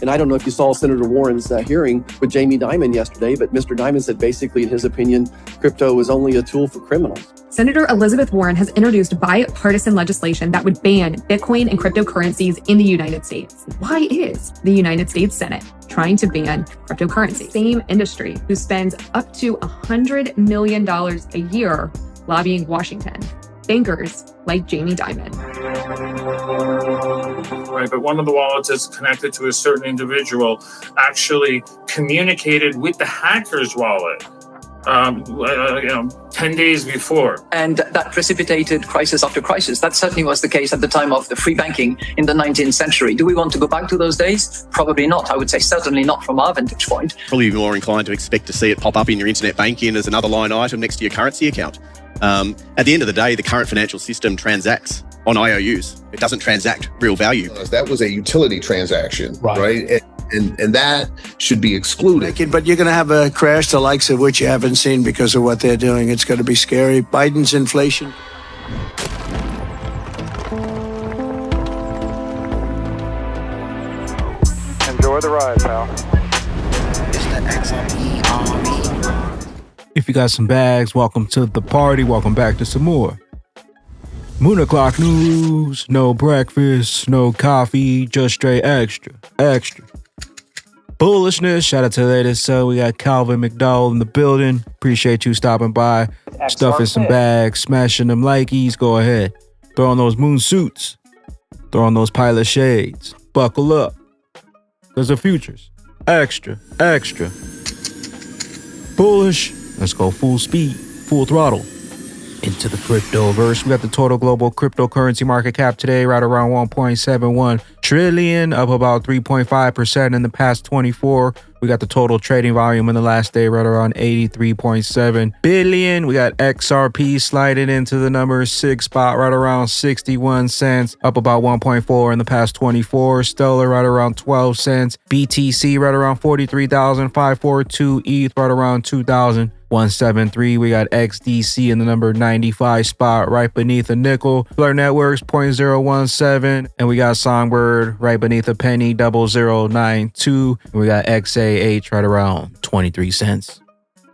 And I don't know if you saw Senator Warren's hearing with Jamie Dimon yesterday, but Mr. Dimon said basically, in his opinion, crypto is only a tool for criminals. Senator Elizabeth Warren has introduced bipartisan legislation that would ban Bitcoin and cryptocurrencies in the United States. Why is the United States Senate trying to ban cryptocurrency? Same industry who spends up to $100 million a year lobbying Washington. Bankers like Jamie Dimon. Right, but one of the wallets that's connected to a certain individual actually communicated with the hacker's wallet 10 days before. And that precipitated crisis after crisis. That certainly was the case at the time of the free banking in the 19th century. Do we want to go back to those days? Probably not. I would say certainly not from our vantage point. Probably more inclined to expect to see it pop up in your internet banking as another line item next to your currency account. At the end of the day, the current financial system transacts on IOUs. It doesn't transact real value. That was a utility transaction, right? And that should be excluded. But you're going to have a crash the likes of which you haven't seen because of what they're doing. It's going to be scary. Biden's inflation. Enjoy the ride, pal. It's the XRP Army. If you got some bags, welcome to the party. Welcome back to some more Moon o'clock news. No breakfast, no coffee, just straight extra. Bullishness. Shout out to the latest. So we got Calvin McDowell in the building. Appreciate you stopping by. Stuffing some bags, smashing them likeys. Go ahead. Throw on those moon suits. Throw on those pilot shades. Buckle up. There's the futures. Extra. Bullish. Let's go full speed, full throttle. Into the cryptoverse. We got the total global cryptocurrency market cap today right around 1.71 trillion, up about 3.5% in the past 24. We got the total trading volume in the last day right around 83.7 billion. We got XRP sliding into the number 6 spot right around 61 cents, up about 1.4 in the past 24. Stellar right around 12 cents. BTC right around 43,542. ETH right around 2,173. We got XDC in the number 95 spot right beneath a nickel. Blur Networks 0.017. And we got Songbird right beneath a penny 0092. And we got XAH right around 23 cents.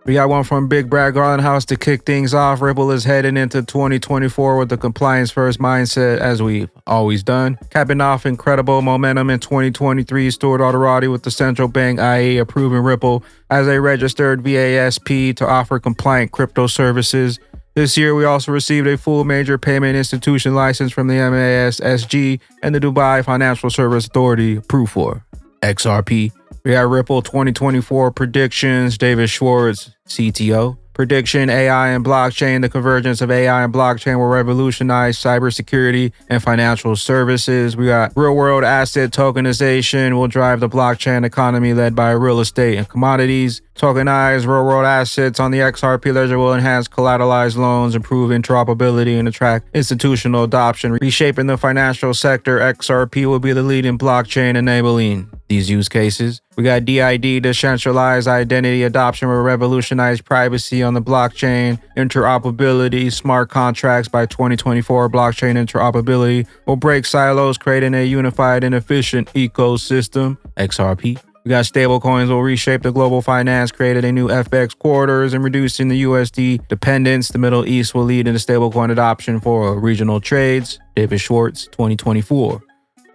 We got one from Big Brad Garland House to kick things off. Ripple is heading into 2024 with the compliance first mindset, as we've always done. Capping off incredible momentum in 2023, Stuart Alderati with the central bank IA approving Ripple as a registered VASP to offer compliant crypto services. This year, we also received a full major payment institution license from the MASSG and the Dubai Financial Service Authority approved for XRP. We got Ripple 2024 predictions. David Schwartz, CTO. Prediction: AI and blockchain. The convergence of AI and blockchain will revolutionize cybersecurity and financial services. We got real-world asset tokenization will drive the blockchain economy led by real estate and commodities. Tokenized real-world assets on the XRP ledger will enhance collateralized loans, improve interoperability, and attract institutional adoption. Reshaping the financial sector, XRP will be the leading blockchain enabling these use cases. We got DID, decentralized identity adoption will revolutionize privacy on the blockchain. Interoperability, smart contracts by 2024. Blockchain interoperability will break silos, creating a unified and efficient ecosystem. XRP. We got stablecoins will reshape the global finance, created a new FX quarters and reducing the USD dependence. The Middle East will lead into stablecoin adoption for regional trades. David Schwartz, 2024.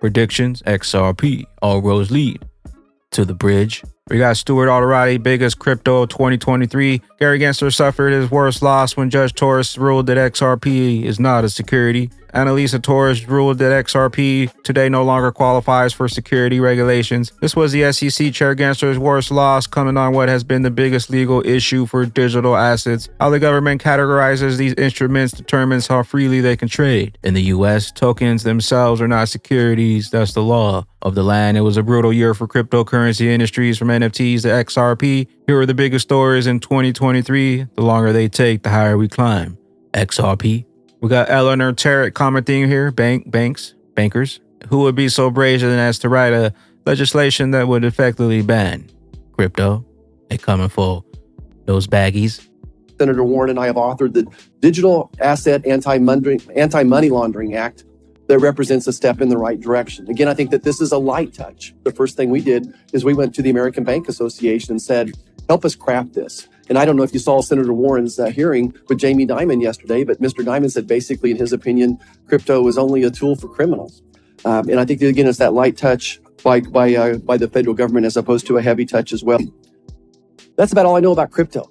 Predictions: XRP, all roads lead to the bridge. We got Stuart Alderati, biggest crypto of 2023. Gary Gensler suffered his worst loss when Judge Torres ruled that XRP is not a security. Annalisa Torres ruled that XRP today no longer qualifies for security regulations. This was the SEC Chair Gensler's worst loss, coming on what has been the biggest legal issue for digital assets. How the government categorizes these instruments determines how freely they can trade. In the US, tokens themselves are not securities. That's the law of the land. It was a brutal year for cryptocurrency industries, from NFTs to XRP. Here are the biggest stories in 2023. The longer they take, the higher we climb. XRP. We got Eleanor Tarrant commenting here. Bankers. Who would be so brazen as to write a legislation that would effectively ban crypto? They coming for those baggies. Senator Warren and I have authored the Digital Asset Anti-Money Laundering Act, that represents a step in the right direction. Again, I think that this is a light touch. The first thing we did is we went to the American Bank Association and said, help us craft this. And I don't know if you saw Senator Warren's hearing with Jamie Dimon yesterday, but Mr. Dimon said basically, in his opinion, crypto was only a tool for criminals. And I think, again, it's that light touch by the federal government as opposed to a heavy touch as well. That's about all I know about crypto.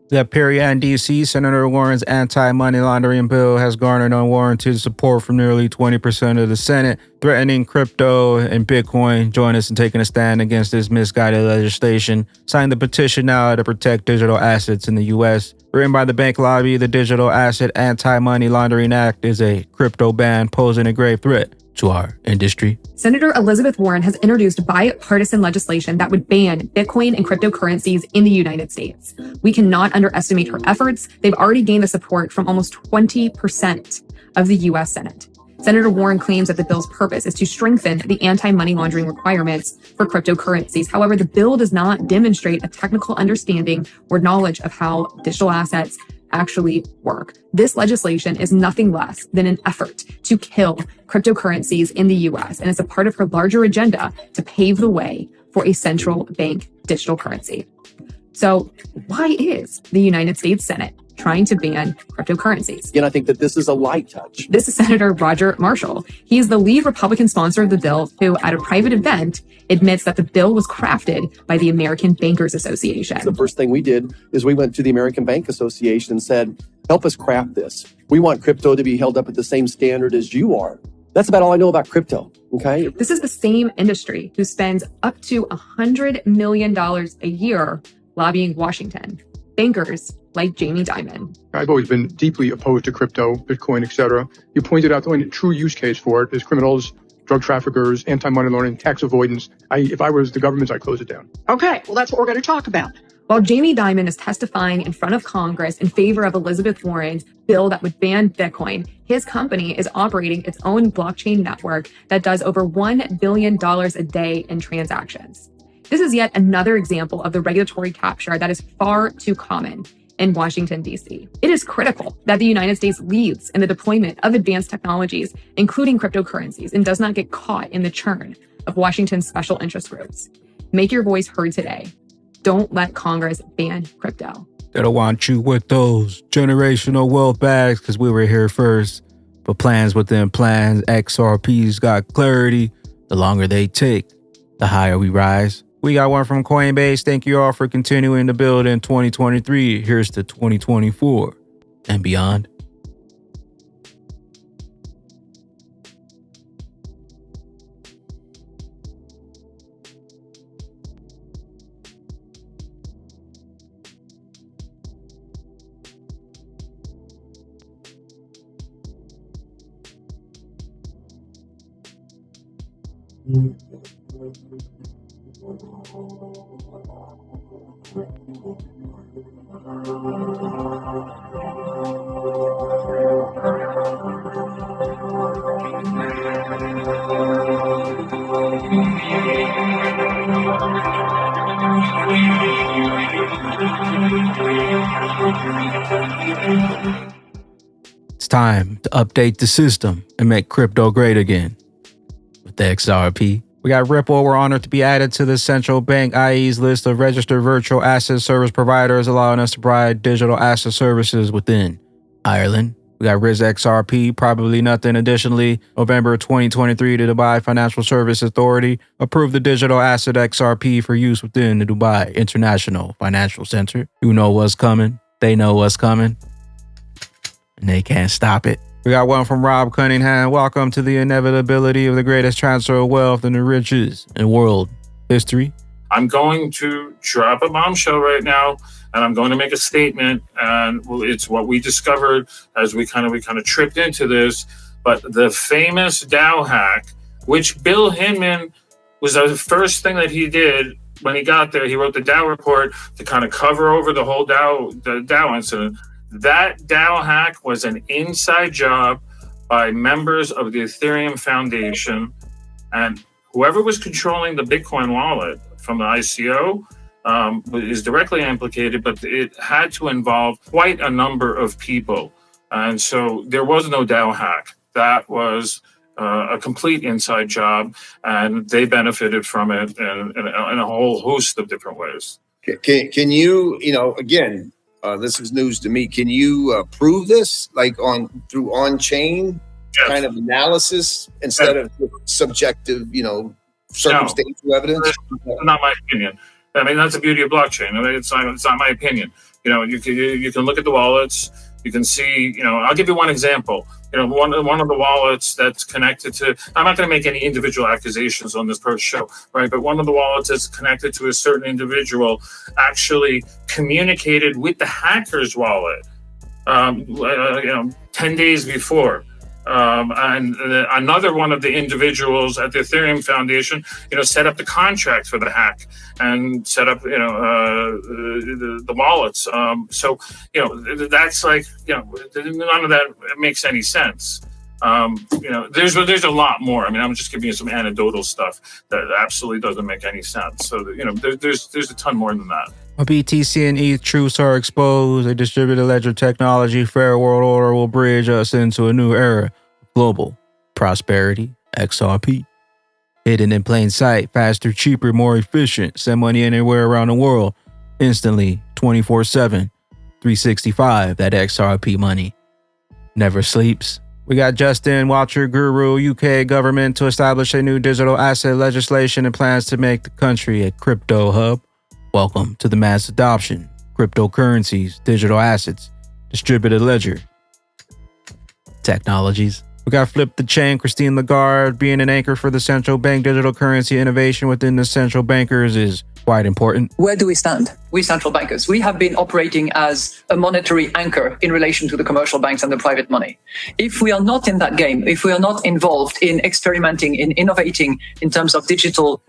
That period in D.C., Senator Warren's anti-money laundering bill has garnered unwarranted support from nearly 20% of the Senate, threatening crypto and Bitcoin. Join us in taking a stand against this misguided legislation. Sign the petition now to protect digital assets in the U.S. Written by the bank lobby, the Digital Asset Anti-Money Laundering Act is a crypto ban posing a grave threat to our industry. Senator Elizabeth Warren has introduced bipartisan legislation that would ban Bitcoin and cryptocurrencies in the United States. We cannot underestimate her efforts. They've already gained the support from almost 20% of the U.S. Senate. Senator Warren claims that the bill's purpose is to strengthen the anti-money laundering requirements for cryptocurrencies. However, the bill does not demonstrate a technical understanding or knowledge of how digital assets actually work. This legislation is nothing less than an effort to kill cryptocurrencies in the US, and it's a part of her larger agenda to pave the way for a central bank digital currency. So why is the United States Senate trying to ban cryptocurrencies? Again, I think that this is a light touch. This is Senator Roger Marshall. He is the lead Republican sponsor of the bill, who at a private event admits that the bill was crafted by the American Bankers Association. The first thing we did is we went to the American Bank Association and said, help us craft this. We want crypto to be held up at the same standard as you are. That's about all I know about crypto. Okay. This is the same industry who spends up to $100 million a year lobbying Washington. Bankers like Jamie Dimon. I've always been deeply opposed to crypto, Bitcoin, etc. You pointed out the only true use case for it is criminals, drug traffickers, anti-money laundering, tax avoidance. If I was the government, I'd close it down. Okay, well, that's what we're going to talk about. While Jamie Dimon is testifying in front of Congress in favor of Elizabeth Warren's bill that would ban Bitcoin, his company is operating its own blockchain network that does over $1 billion a day in transactions. This is yet another example of the regulatory capture that is far too common in Washington, D.C. It is critical that the United States leads in the deployment of advanced technologies, including cryptocurrencies, and does not get caught in the churn of Washington's special interest groups. Make your voice heard today. Don't let Congress ban crypto. They don't want you with those generational wealth bags because we were here first. But plans within plans, XRP's got clarity. The longer they take, the higher we rise. We got one from Coinbase. Thank you all for continuing to build in 2023. Here's to 2024 and beyond. It's time to update the system and make crypto great again. With the XRP, we got Ripple. We're honored to be added to the central bank IE's list of registered virtual asset service providers, allowing us to provide digital asset services within Ireland. We got Riz XRP, probably nothing. Additionally, November 2023, the Dubai Financial Service Authority approved the digital asset XRP for use within the Dubai International Financial Center. You know what's coming. They know what's coming. And they can't stop it. We got one from Rob Cunningham. Welcome to the inevitability of the greatest transfer of wealth and the riches in world history. I'm going to drop a bombshell right now, and I'm going to make a statement, and it's what we discovered as we kind of tripped into this. But the famous DAO hack, which Bill Hinman was the first thing that he did when he got there. He wrote the DAO report to kind of cover over the whole DAO incident. That DAO hack was an inside job by members of the Ethereum Foundation, and whoever was controlling the Bitcoin wallet from the ICO is directly implicated, but it had to involve quite a number of people. And so there was no DAO hack. that was a complete inside job, and they benefited from it in a whole host of different ways. Can you, again, this is news to me. Can you prove this, like through on-chain kind of analysis instead of subjective, circumstantial evidence? That's not my opinion. I mean, that's the beauty of blockchain. I mean, it's not my opinion. You can look at the wallets. You can see, I'll give you one example. One of the wallets that's connected to, I'm not going to make any individual accusations on this first show, right? But one of the wallets that's connected to a certain individual actually communicated with the hacker's wallet, 10 days before. And another one of the individuals at the Ethereum Foundation, set up the contract for the hack and set up, the wallets. So, that's like, none of that makes any sense. There's a lot more. I mean, I'm just giving you some anecdotal stuff that absolutely doesn't make any sense. So, there's a ton more than that. BTC and ETH truths are exposed. A distributed ledger technology, fair world order will bridge us into a new era of global prosperity. XRP. Hidden in plain sight, faster, cheaper, more efficient. Send money anywhere around the world instantly, 24/7, 365. That XRP money never sleeps. We got Justin Watcher Guru, UK government to establish a new digital asset legislation and plans to make the country a crypto hub. Welcome to the mass adoption, cryptocurrencies, digital assets, distributed ledger technologies. We got Flip the Chain, Christine Lagarde, being an anchor for the central bank digital currency innovation within the central bankers is quite important. Where do we stand? We central bankers, we have been operating as a monetary anchor in relation to the commercial banks and the private money. If we are not in that game, if we are not involved in experimenting, in innovating in terms of digital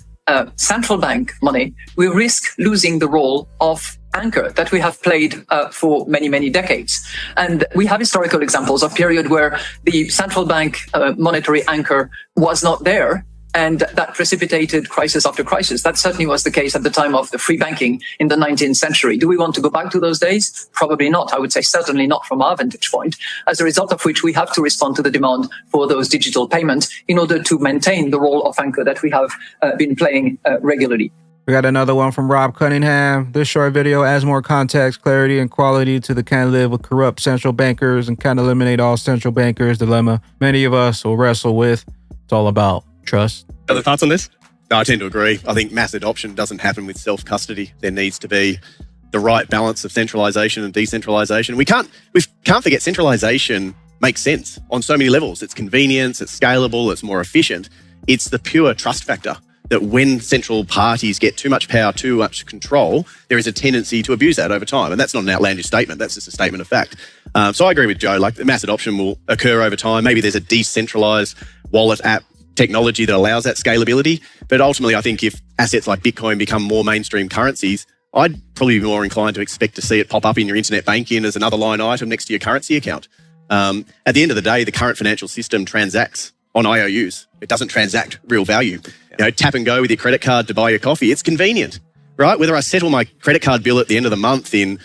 central bank money, we risk losing the role of anchor that we have played for many, many decades. And we have historical examples of period where the central bank monetary anchor was not there, and that precipitated crisis after crisis. That certainly was the case at the time of the free banking in the 19th century. Do we want to go back to those days? Probably not. I would say certainly not from our vantage point, as a result of which we have to respond to the demand for those digital payments in order to maintain the role of anchor that we have been playing regularly. We got another one from Rob Cunningham. This short video adds more context, clarity, and quality to the can't live with corrupt central bankers and can't eliminate all central bankers dilemma many of us will wrestle with. It's all about trust. Other thoughts on this? No, I tend to agree. I think mass adoption doesn't happen with self-custody. There needs to be the right balance of centralization and decentralization. We can't forget centralization makes sense on so many levels. It's convenience, it's scalable, it's more efficient. It's the pure trust factor that when central parties get too much power, too much control, there is a tendency to abuse that over time. And that's not an outlandish statement. That's just a statement of fact. So I agree with Joe. Like, the mass adoption will occur over time. Maybe there's a decentralized wallet app technology that allows that scalability. But ultimately, I think if assets like Bitcoin become more mainstream currencies, I'd probably be more inclined to expect to see it pop up in your internet banking as another line item next to your currency account. At the end of the day, the current financial system transacts on IOUs. It doesn't transact real value. Tap and go with your credit card to buy your coffee. It's convenient, right? Whether I settle my credit card bill at the end of the month in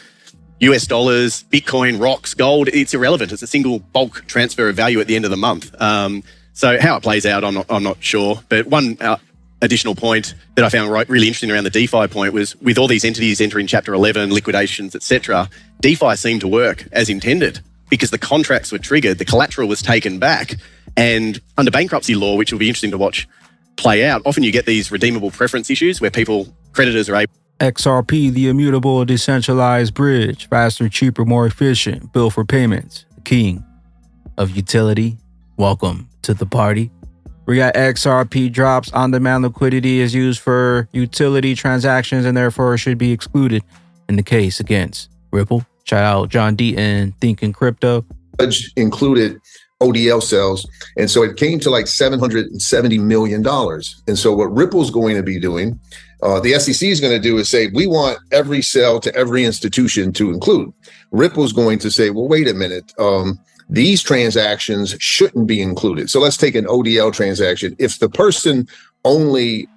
US dollars, Bitcoin, rocks, gold, it's irrelevant. It's a single bulk transfer of value at the end of the month. So how it plays out, I'm not sure. But one additional point that I found really interesting around the DeFi point was, with all these entities entering Chapter 11, liquidations, etc., DeFi seemed to work as intended because the contracts were triggered, the collateral was taken back, and under bankruptcy law, which will be interesting to watch play out, often you get these redeemable preference issues where creditors are able. XRP, the immutable decentralized bridge, faster, cheaper, more efficient, built for payments, the king of utility. Welcome to the party. We got XRP drops. On-demand liquidity is used for utility transactions and therefore should be excluded in the case against Ripple. Shout out John Deaton, Thinking Crypto. Included ODL sales. And so it came to like $770 million. And so what Ripple's going to be doing, the SEC is going to do is say, we want every sale to every institution to include. Ripple's going to say, well, wait a minute. These transactions shouldn't be included. So let's take an ODL transaction. If the person only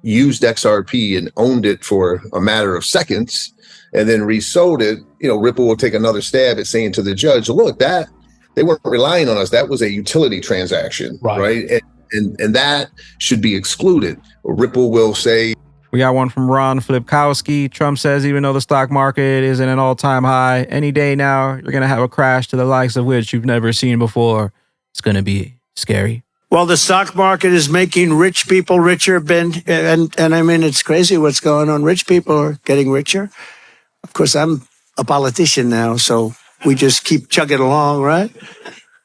used XRP and owned it for a matter of seconds and then resold it, Ripple will take another stab at saying to the judge, look, that they weren't relying on us. That was a utility transaction, right? And that should be excluded. Ripple will say. We got one from Ron Flipkowski. Trump says even though the stock market is at an all-time high, any day now you're going to have a crash to the likes of which you've never seen before. It's going to be scary. Well, the stock market is making rich people richer, Ben. And I mean, it's crazy what's going on. Rich people are getting richer. Of course, I'm a politician now, so we just keep chugging along, right?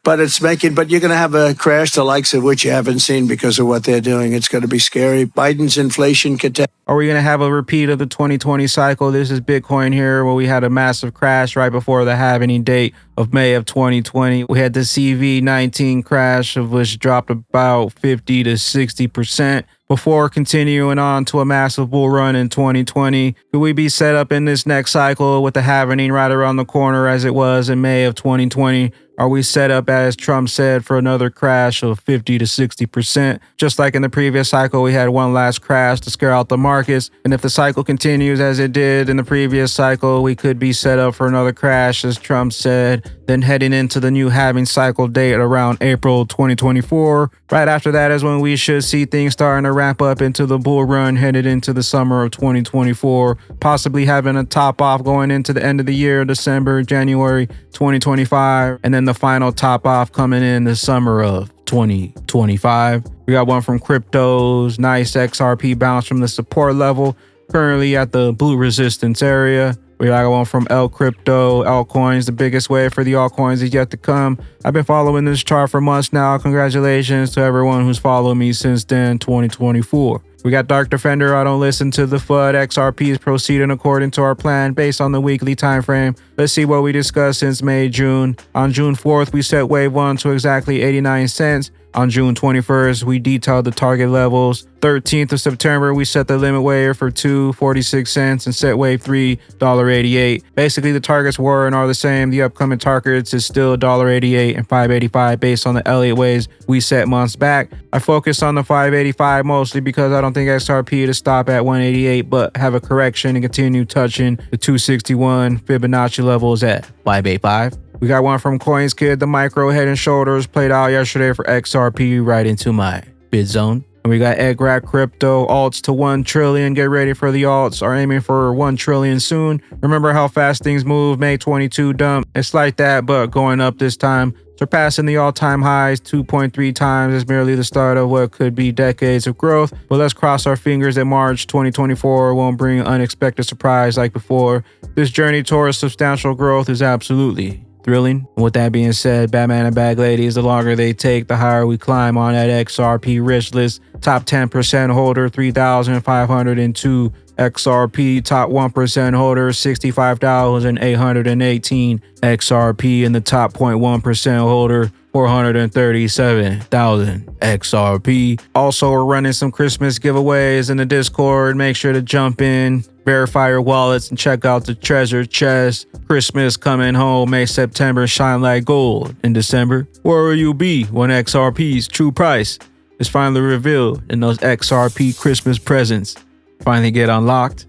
But you're going to have a crash the likes of which you haven't seen because of what they're doing. It's going to be scary. Biden's inflation catastrophe. Are we going to have a repeat of the 2020 cycle? This is Bitcoin here, where we had a massive crash right before the halving date of May of 2020. We had the CV19 crash, of which dropped about 50 to 60%. Before continuing on to a massive bull run in 2020, could we be set up in this next cycle with the halving right around the corner as it was in May of 2020? Are we set up, as Trump said, for another crash of 50 to 60%? Just like in the previous cycle, we had one last crash to scare out the markets. And if the cycle continues as it did in the previous cycle, we could be set up for another crash, as Trump said, then heading into the new halving cycle date around April 2024. Right after that is when we should see things starting to ramp up into the bull run headed into the summer of 2024, possibly having a top off going into the end of the year, December, January 2025, and then the final top off coming in the summer of 2025. We got one from Cryptos. Nice XRP bounce from the support level, currently at the blue resistance area. We got one from L Crypto. Altcoins, the biggest wave for the altcoins is yet to come. I've been following this chart for months now. Congratulations to everyone who's followed me since then, 2024. We got Dark Defender. I don't listen to the FUD. XRP is proceeding according to our plan based on the weekly time frame. Let's see what we discussed since May, June. On June 4th, we set wave 1 to exactly 89 cents. On June 21st, we detailed the target levels. 13th of September, we set the limit wave for 2.46 cents and set wave 3, $1.88. Basically, the targets were and are the same. The upcoming targets is still $1.88 and $5.85 based on the Elliott waves we set months back. I focus on the $5.85 mostly because I don't think XRP to stop at 188, but have a correction and continue touching the 261 Fibonacci levels at 5.85. We got one from Coins Kid. The micro head and shoulders played out yesterday for XRP right into my bid zone. And we got Egg Crypto, alts to 1 trillion. Get ready for the alts. Are aiming for 1 trillion soon. Remember how fast things move. May 22 dump. It's like that, but going up this time. Surpassing the all-time highs 2.3 times is merely the start of what could be decades of growth. But let's cross our fingers that March 2024 won't bring an unexpected surprise like before. This journey towards substantial growth is absolutely thrilling. With that being said, Batman and Bag Ladies, the longer they take, the higher we climb on that XRP rich list. Top 10% holder, 3,502. XRP top 1% holder, 65,818. XRP in the top 0.1% holder, 437,000 XRP. Also, we're running some Christmas giveaways in the Discord. Make sure to jump in, verify your wallets, and check out the treasure chest. Christmas coming home, May, September, shine like gold. In December, where will you be when XRP's true price is finally revealed and those XRP Christmas presents finally get unlocked?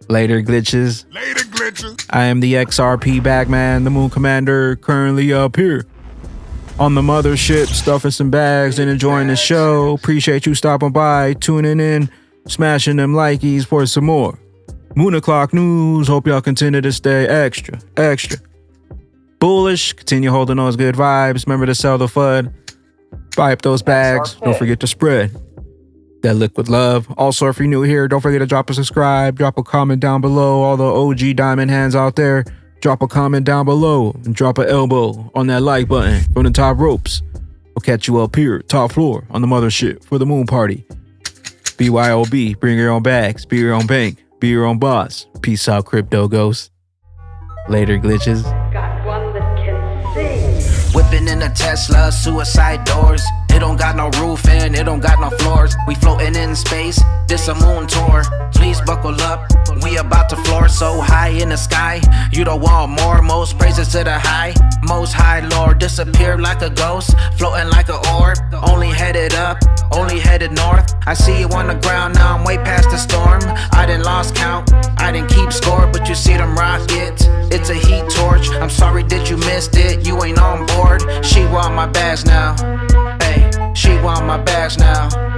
Later glitches. Later glitches. I am the XRP Bagman, the Moon Commander, currently up here on the mothership, stuffing some bags and enjoying the show. Appreciate you stopping by, tuning in, smashing them likeys for some more Moon O'Clock news. Hope y'all continue to stay extra bullish. Continue holding those good vibes. Remember to sell the FUD. Buy up those bags. Don't forget to spread that liquid love. Also, if you're new here, don't forget to drop a subscribe, drop a comment down below. All the OG diamond hands out there, drop a comment down below and drop an elbow on that like button from the top ropes. We'll catch you up here, top floor on the mothership for the moon party. BYOB, bring your own bags, be your own bank, be your own boss. Peace out, crypto ghosts. Later glitches. Got one that can sing. Whipping in a Tesla, suicide doors. It don't got no roof and it don't got no floors. We floating in space, this a moon tour. Please buckle up, we about to floor so high in the sky. You don't want more, most praises to the high. Most high Lord, disappear like a ghost, floating like an orb, only headed up. only headed north. I see you on the ground, now I'm way past the storm. I didn't lost count, I didn't keep score, but you see them rockets. It's a heat torch, I'm sorry that you missed it. You ain't on board, she want my bags now. Hey, she want my bags now.